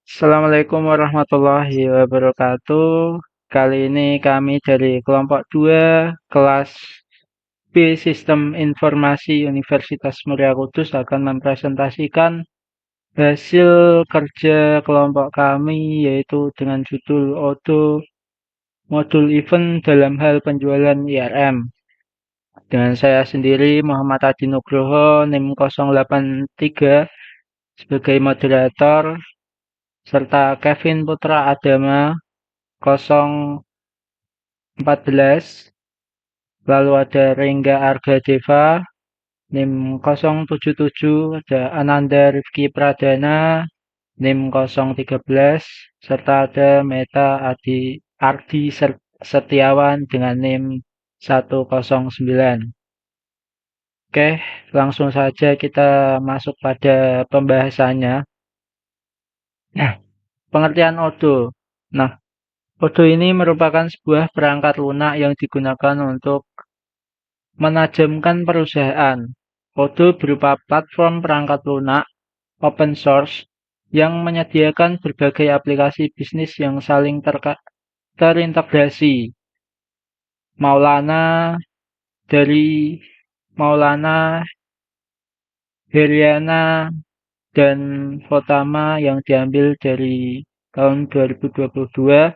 Assalamualaikum warahmatullahi wabarakatuh. Kali ini kami dari kelompok 2 kelas B Sistem Informasi Universitas Muria Kudus akan mempresentasikan hasil kerja kelompok kami yaitu dengan judul Odo Modul Event dalam hal penjualan IRM. Dengan saya sendiri Muhammad Adi Nugroho NIM 083 sebagai moderator serta Kevin Putra Adama 014, lalu ada Rengga Arga Deva NIM 077, ada Ananda Rifki Pradana NIM 013, serta ada Meta Ardi Setiawan dengan NIM 109. Oke, langsung saja kita masuk pada pembahasannya. Nah, pengertian Odo. Nah, Odo ini merupakan sebuah perangkat lunak yang digunakan untuk menajamkan perusahaan. Odoo berupa platform perangkat lunak open source yang menyediakan berbagai aplikasi bisnis yang saling terintegrasi. Maulana dari Maulana, Heriana, dan Fotama yang diambil dari tahun 2022.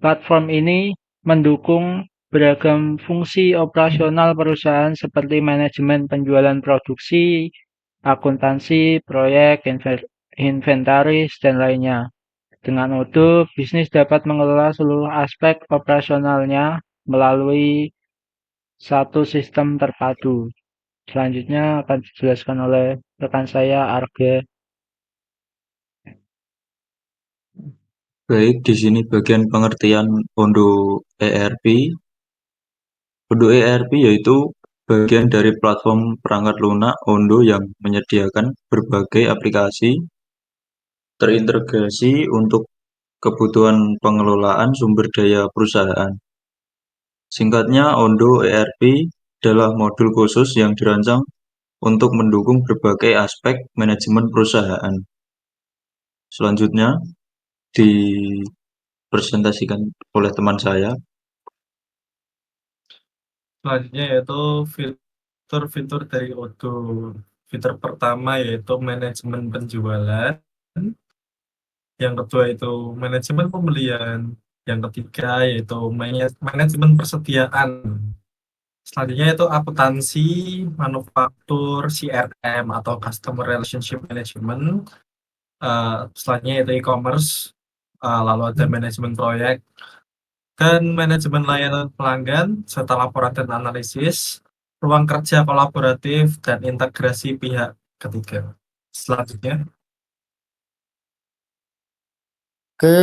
Platform ini mendukung beragam fungsi operasional perusahaan seperti manajemen penjualan produksi, akuntansi, proyek, inventaris, dan lainnya. Dengan Odoo, bisnis dapat mengelola seluruh aspek operasionalnya melalui satu sistem terpadu. Selanjutnya akan dijelaskan oleh rekan saya, Arga. Baik, di sini bagian pengertian Ondo ERP. Ondo ERP yaitu bagian dari platform perangkat lunak Ondo yang menyediakan berbagai aplikasi terintegrasi untuk kebutuhan pengelolaan sumber daya perusahaan. Singkatnya, Ondo ERP adalah modul khusus yang dirancang untuk mendukung berbagai aspek manajemen perusahaan. Selanjutnya dipresentasikan oleh teman saya. Selanjutnya yaitu fitur-fitur dari Odoo. Fitur pertama yaitu manajemen penjualan, yang kedua itu manajemen pembelian, yang ketiga yaitu manajemen persediaan. Selanjutnya itu akuntansi, manufaktur, CRM atau Customer Relationship Management. Selanjutnya itu e-commerce, lalu ada manajemen proyek, dan manajemen layanan pelanggan, serta laporan dan analisis, ruang kerja kolaboratif, dan integrasi pihak ketiga. Selanjutnya,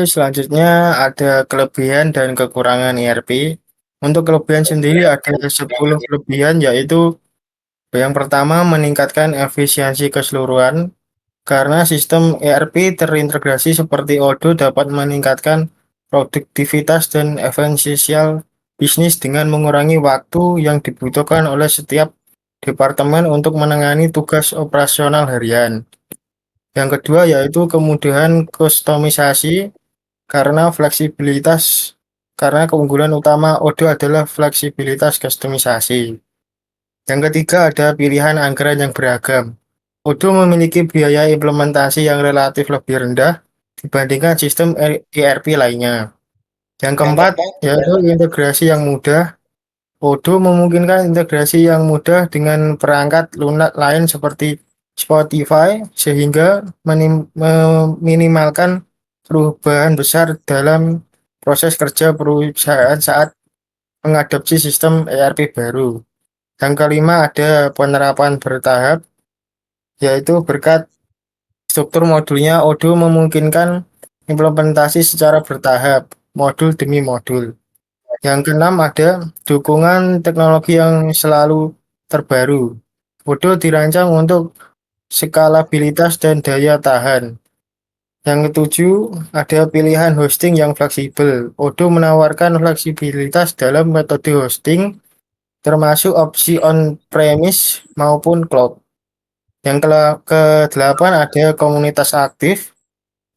Selanjutnya ada kelebihan dan kekurangan ERP. Untuk kelebihan sendiri ada 10 kelebihan, yaitu yang pertama meningkatkan efisiensi keseluruhan. Karena sistem ERP terintegrasi seperti Odoo dapat meningkatkan produktivitas dan efisiensial bisnis dengan mengurangi waktu yang dibutuhkan oleh setiap departemen untuk menangani tugas operasional harian. Yang kedua yaitu kemudahan kustomisasi karena keunggulan utama Odoo adalah fleksibilitas kustomisasi. Yang ketiga ada pilihan anggaran yang beragam. Odoo memiliki biaya implementasi yang relatif lebih rendah dibandingkan sistem ERP lainnya. Yang keempat yaitu integrasi yang mudah. Odoo memungkinkan integrasi yang mudah dengan perangkat lunak lain seperti Spotify sehingga meminimalkan perubahan besar dalam proses kerja perusahaan saat mengadopsi sistem ERP baru. Yang kelima ada penerapan bertahap, yaitu berkat struktur modulnya Odoo memungkinkan implementasi secara bertahap, modul demi modul. Yang keenam ada dukungan teknologi yang selalu terbaru. Odoo dirancang untuk skalabilitas dan daya tahan. Yang ketujuh, ada pilihan hosting yang fleksibel. Odoo menawarkan fleksibilitas dalam metode hosting, termasuk opsi on-premise maupun cloud. Yang ke-8 ada komunitas aktif.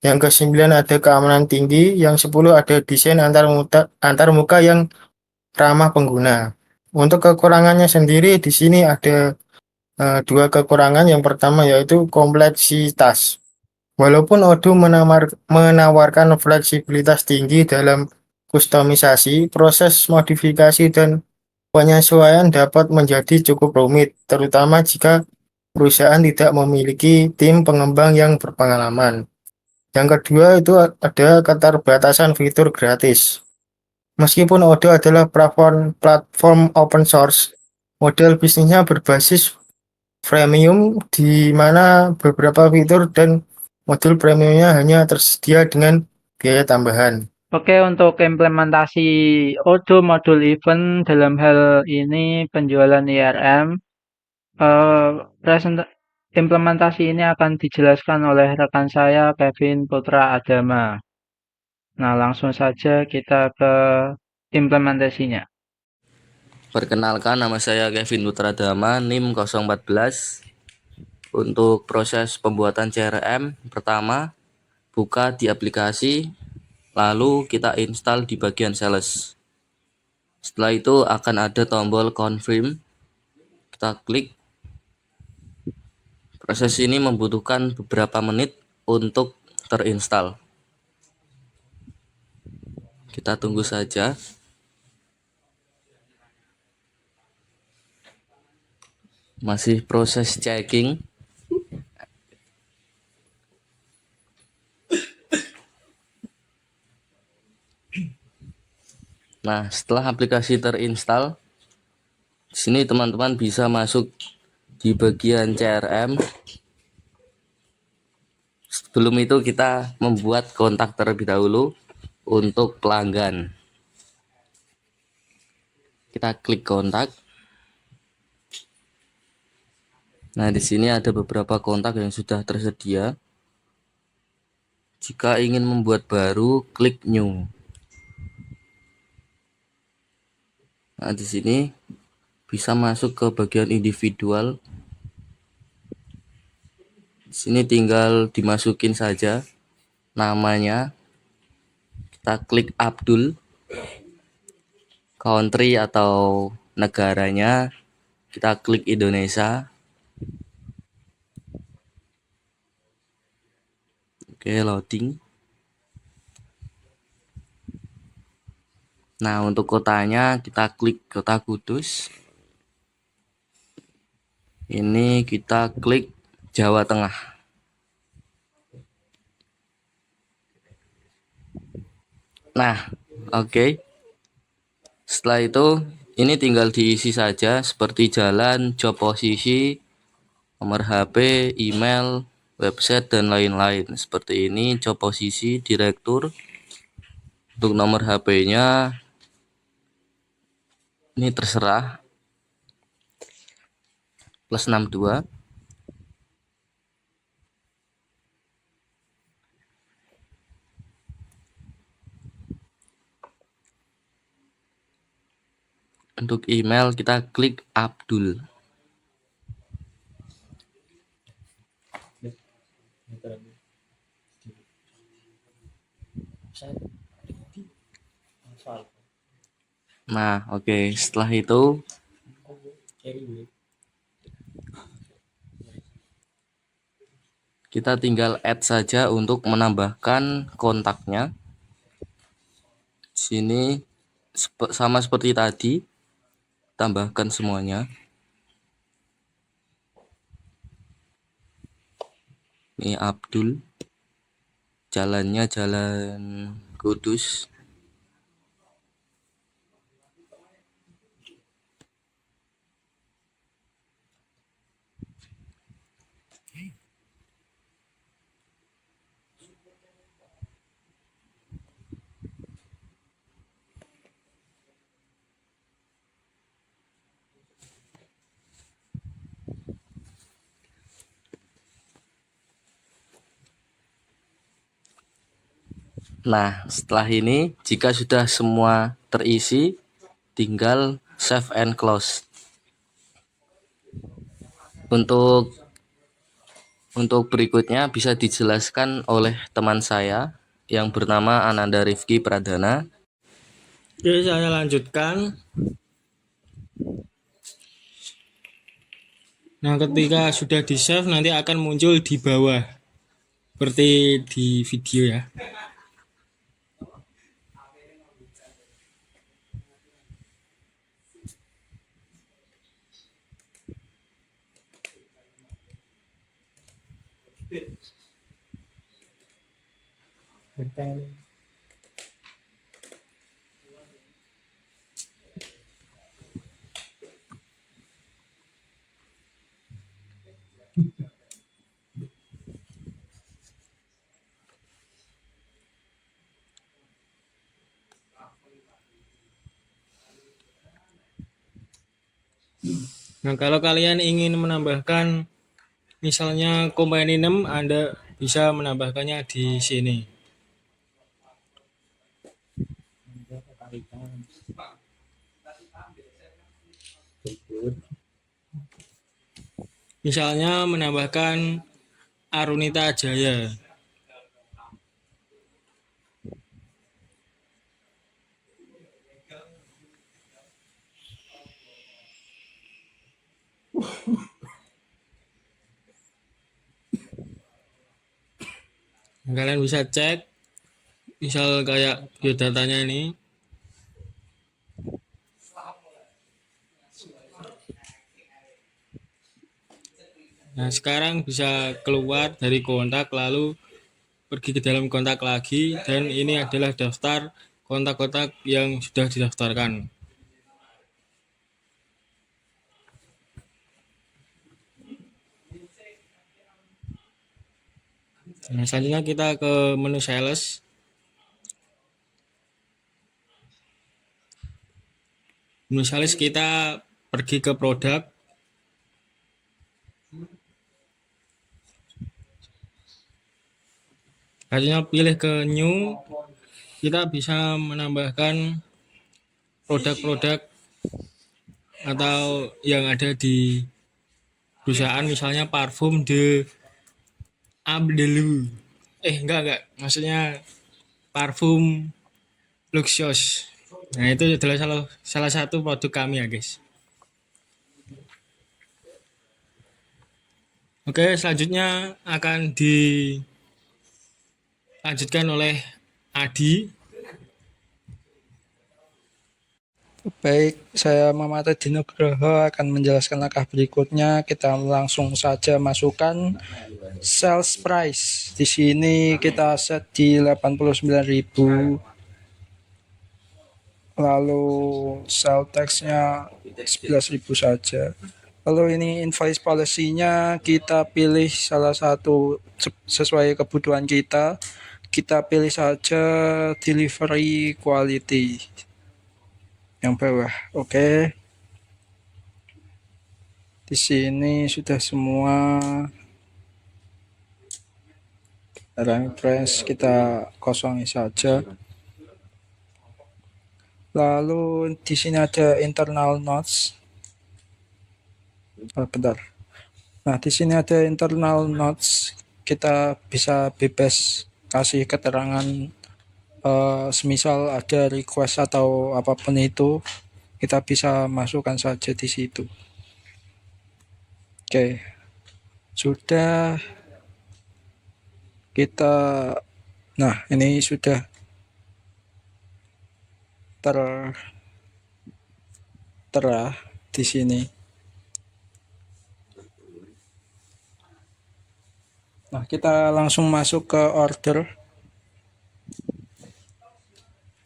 Yang ke-9 ada keamanan tinggi. Yang 10 ada desain antar muka yang ramah pengguna. Untuk kekurangannya sendiri di sini ada dua kekurangan. Yang pertama yaitu kompleksitas. Walaupun Odoo menawarkan fleksibilitas tinggi dalam kustomisasi, proses modifikasi dan penyesuaian dapat menjadi cukup rumit, terutama jika perusahaan tidak memiliki tim pengembang yang berpengalaman. Yang kedua itu ada keterbatasan fitur gratis. Meskipun Odoo adalah platform open source, model bisnisnya berbasis freemium di mana beberapa fitur dan modul premiumnya hanya tersedia dengan biaya tambahan. Oke, untuk implementasi Odoo modul event dalam hal ini penjualan IRM, implementasi ini akan dijelaskan oleh rekan saya Kevin Putra Adama. Nah, langsung saja kita ke implementasinya. Perkenalkan, nama saya Kevin Putra Adama, NIM 014. Untuk proses pembuatan CRM, pertama buka di aplikasi, lalu kita install di bagian sales. Setelah itu akan ada tombol confirm, kita klik. Proses ini membutuhkan beberapa menit untuk terinstall. Kita tunggu saja. Masih proses checking. Nah, setelah aplikasi terinstall, di sini teman-teman bisa masuk di bagian CRM. Sebelum itu kita membuat kontak terlebih dahulu untuk pelanggan. Kita klik kontak. Nah, di sini ada beberapa kontak yang sudah tersedia. Jika ingin membuat baru, klik new. Nah, di sini bisa masuk ke bagian individual. Di sini tinggal dimasukin saja namanya. Kita klik Abdul. Country atau negaranya kita klik Indonesia. Oke, loading. Nah, untuk kotanya kita klik Kota Kudus. Ini kita klik Jawa Tengah. Nah, oke. Setelah itu ini tinggal diisi saja seperti jalan, job posisi, nomor HP, email, website dan lain-lain. Seperti ini job posisi, direktur. Untuk nomor HP-nya ini terserah, +62. Untuk email kita klik Abdul. Nah, oke. Setelah itu kita tinggal add saja untuk menambahkan kontaknya. Sini sama seperti tadi, tambahkan semuanya. Ini Abdul, jalannya Jalan Kudus. Nah, setelah ini jika sudah semua terisi, tinggal save and close. Untuk Untuk berikutnya bisa dijelaskan oleh teman saya yang bernama Ananda Rifki Pradana. Oke, saya lanjutkan. Nah, ketika sudah di save nanti akan muncul di bawah seperti di video ya. Nah, kalau kalian ingin menambahkan misalnya company name, Anda bisa menambahkannya di sini. Misalnya menambahkan Arunita Jaya. Kalian bisa cek, misal kayak biodatanya ini. Nah, sekarang bisa keluar dari kontak lalu pergi ke dalam kontak lagi, dan ini adalah daftar kontak-kontak yang sudah didaftarkan. Nah, selanjutnya kita ke menu sales. Menu sales kita pergi ke produk. Selanjutnya pilih ke new. Kita bisa menambahkan produk-produk atau yang ada di perusahaan, misalnya parfum de Abdelu. Enggak. Maksudnya parfum Luxios. Nah, itu adalah salah satu produk kami ya, guys. Oke, selanjutnya akan dilanjutkan oleh Adi. Baik, saya Muhammad Adi Nugroho akan menjelaskan langkah berikutnya. Kita langsung saja masukkan sales price. Di sini kita set di 89.000. Lalu sell tax-nya 11.000 saja. Lalu ini invoice policy-nya kita pilih salah satu sesuai kebutuhan kita. Kita pilih saja delivery quality yang bawah. Oke. Di sini sudah semua. Rank price kita kosongi saja. Lalu di sini ada internal notes. Bentar. Nah, di sini ada internal notes. Kita bisa bebas kasih keterangan, semisal ada request atau apapun itu, kita bisa masukkan saja di situ. Oke. Sudah kita, nah ini sudah tertera di sini. Nah, kita langsung masuk ke order.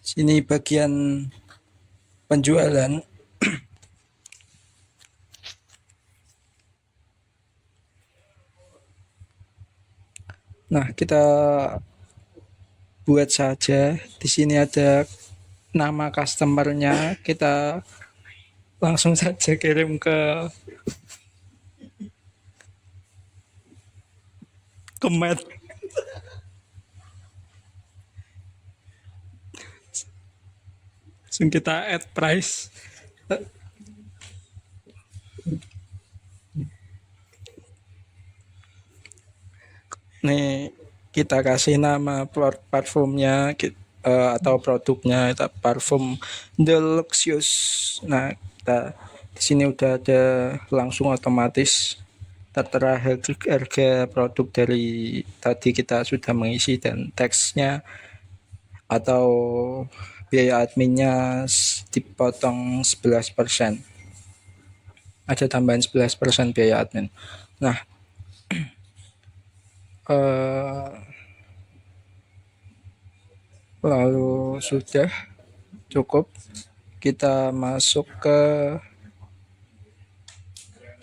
Sini bagian penjualan. Nah, kita buat saja. Di sini ada nama customernya. Kita langsung saja kirim ke Matt. Langsung kita add price. Nih kita kasih nama parfumnya atau produknya itu parfum Deluxius. Nah, kita di sini udah ada langsung otomatis tertera harga produk dari tadi kita sudah mengisi dan teksnya atau biaya adminnya dipotong 11%. Ada tambahan 11% biaya admin. Nah, lalu sudah cukup, kita masuk ke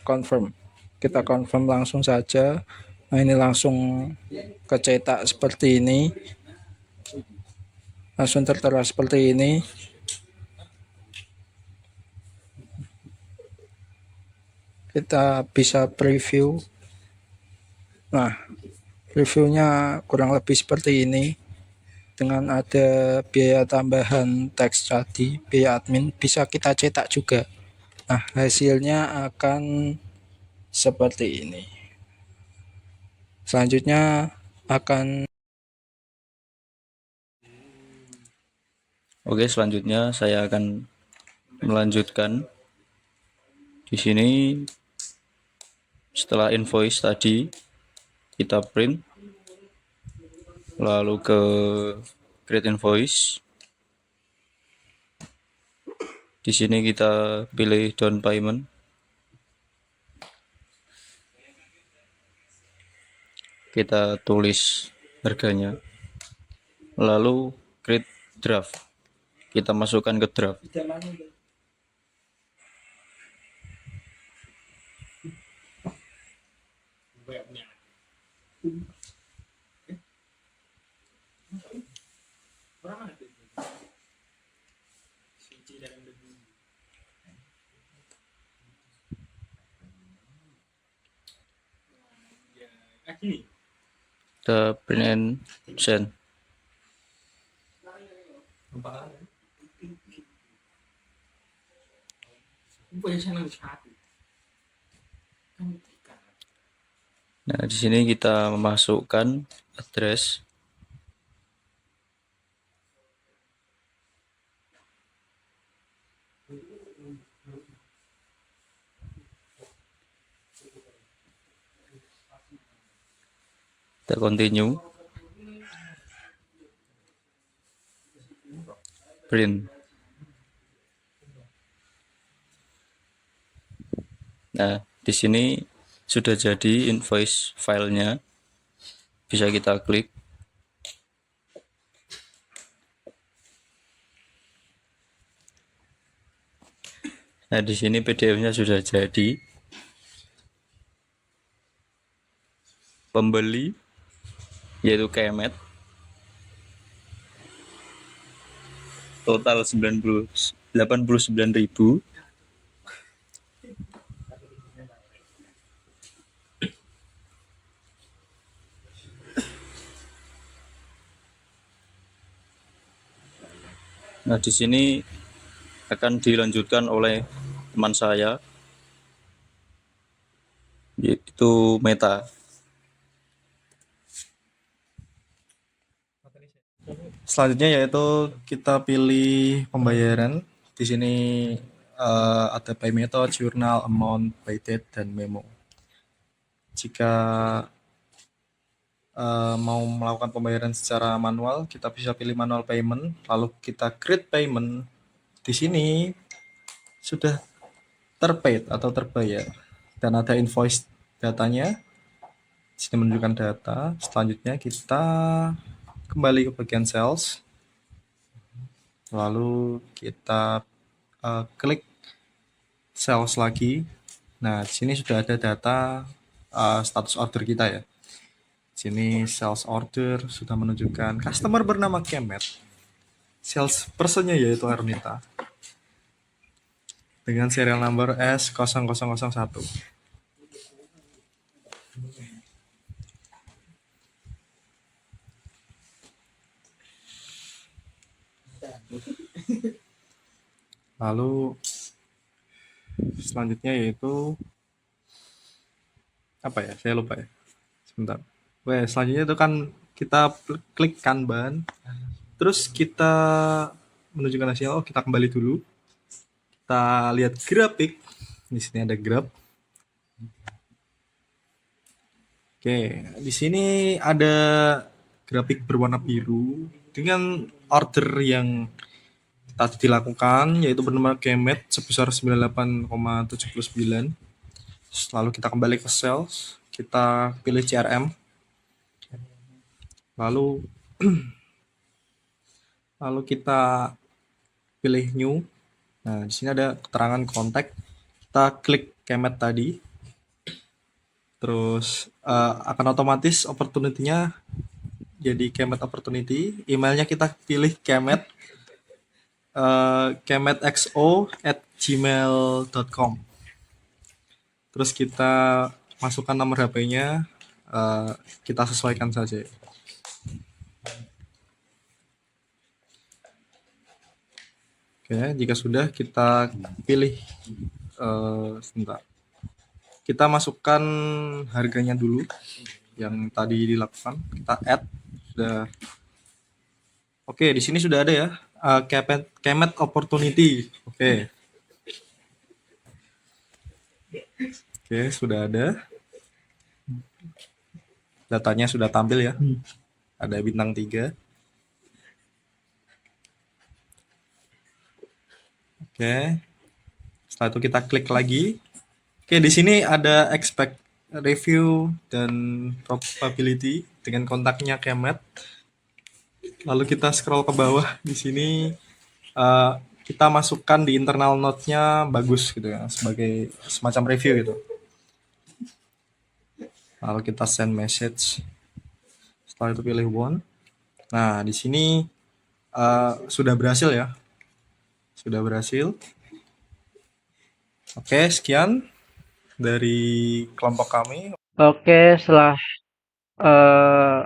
confirm. Kita confirm langsung saja. Nah, ini langsung kecetak seperti ini. Langsung tertera seperti ini. Kita bisa preview. Nah, reviewnya kurang lebih seperti ini. Dengan ada biaya tambahan teks tadi, biaya admin, bisa kita cetak juga. Nah, hasilnya akan seperti ini. Selanjutnya akan Oke, selanjutnya saya akan melanjutkan. Di sini setelah invoice tadi kita print, lalu ke create invoice. Di sini kita pilih down payment. Kita tulis harganya. Lalu create draft. Kita masukkan ke draft. Kita print and send. Nah, di sini kita memasukkan address. Kita continue. Print. Nah, di sini sudah jadi invoice filenya. Bisa kita klik. Nah, di sini PDF-nya sudah jadi. Pembeli yaitu Kemet. Total 89.000. Nah, di sini akan dilanjutkan oleh teman saya, yaitu Meta. Selanjutnya yaitu kita pilih pembayaran. Di sini ada pay method, journal, amount, by date, dan memo. Jika mau melakukan pembayaran secara manual, kita bisa pilih manual payment, lalu kita create payment. Di sini sudah terpaid atau terbayar dan ada invoice datanya. Di sini menunjukkan data. Selanjutnya kita kembali ke bagian sales, lalu kita klik sales lagi. Nah, di sini sudah ada data status order kita ya. Di sini sales order sudah menunjukkan customer bernama Kemet. Sales personnya yaitu Arnita. Dengan serial number S0001. Lalu selanjutnya yaitu apa ya? Saya lupa ya. Sebentar. Oke, selanjutnya itu kan kita klik Kanban, terus kita menunjukkan hasil. Oh, kita kembali dulu. Kita lihat grafik. Di sini ada graf. Oke, di sini ada grafik berwarna biru dengan order yang tadi dilakukan, yaitu bernama Kemet sebesar 98,79. Lalu kita kembali ke sales, kita pilih CRM, lalu kita pilih new. Nah, di sini ada keterangan kontak. Kita klik Kemet tadi. Terus akan otomatis opportunity-nya jadi Kemet opportunity. Emailnya kita pilih Kemet kemetxo@gmail.com. Terus kita masukkan nomor HP-nya, kita sesuaikan saja. Oke, jika sudah kita pilih sebentar. Kita masukkan harganya dulu yang tadi dilakukan. Kita add sudah. Oke, di sini sudah ada ya. Kemet opportunity. Oke. Oke, sudah ada. Datanya sudah tampil ya. Ada bintang 3. Oke. Setelah itu kita klik lagi. Oke, di sini ada expect review dan probability dengan kontaknya Kemet. Lalu kita scroll ke bawah. Di sini kita masukkan di internal note-nya bagus gitu ya, sebagai semacam review gitu. Lalu kita send message. Setelah itu pilih one. Nah, di sini sudah berhasil ya. Sudah berhasil. Oke, sekian dari kelompok kami. Oke, setelah eh,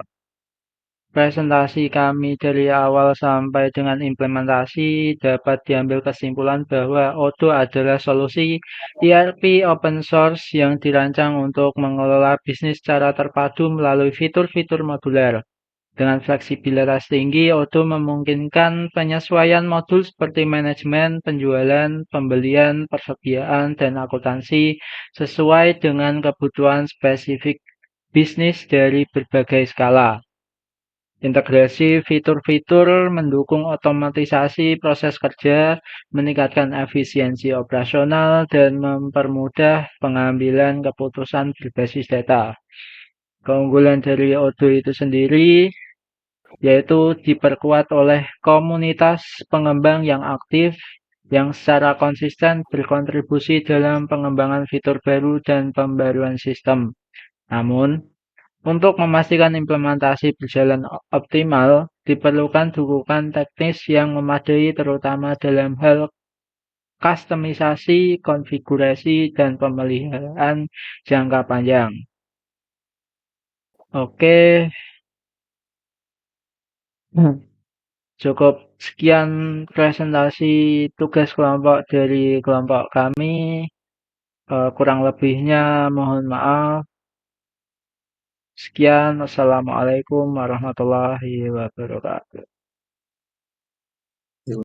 presentasi kami dari awal sampai dengan implementasi, dapat diambil kesimpulan bahwa Odoo adalah solusi ERP open source yang dirancang untuk mengelola bisnis secara terpadu melalui fitur-fitur modular. Dengan fleksibilitas tinggi, Odoo memungkinkan penyesuaian modul seperti manajemen, penjualan, pembelian, persediaan, dan akuntansi sesuai dengan kebutuhan spesifik bisnis dari berbagai skala. Integrasi fitur-fitur mendukung otomatisasi proses kerja, meningkatkan efisiensi operasional, dan mempermudah pengambilan keputusan berbasis data. Keunggulan dari Odoo itu sendiri yaitu diperkuat oleh komunitas pengembang yang aktif, yang secara konsisten berkontribusi dalam pengembangan fitur baru dan pembaruan sistem. Namun, untuk memastikan implementasi berjalan optimal, diperlukan dukungan teknis yang memadai terutama dalam hal kustomisasi, konfigurasi, dan pemeliharaan jangka panjang. Oke, cukup sekian presentasi tugas kelompok dari kelompok kami. Kurang lebihnya mohon maaf. Sekian, wassalamualaikum warahmatullahi wabarakatuh.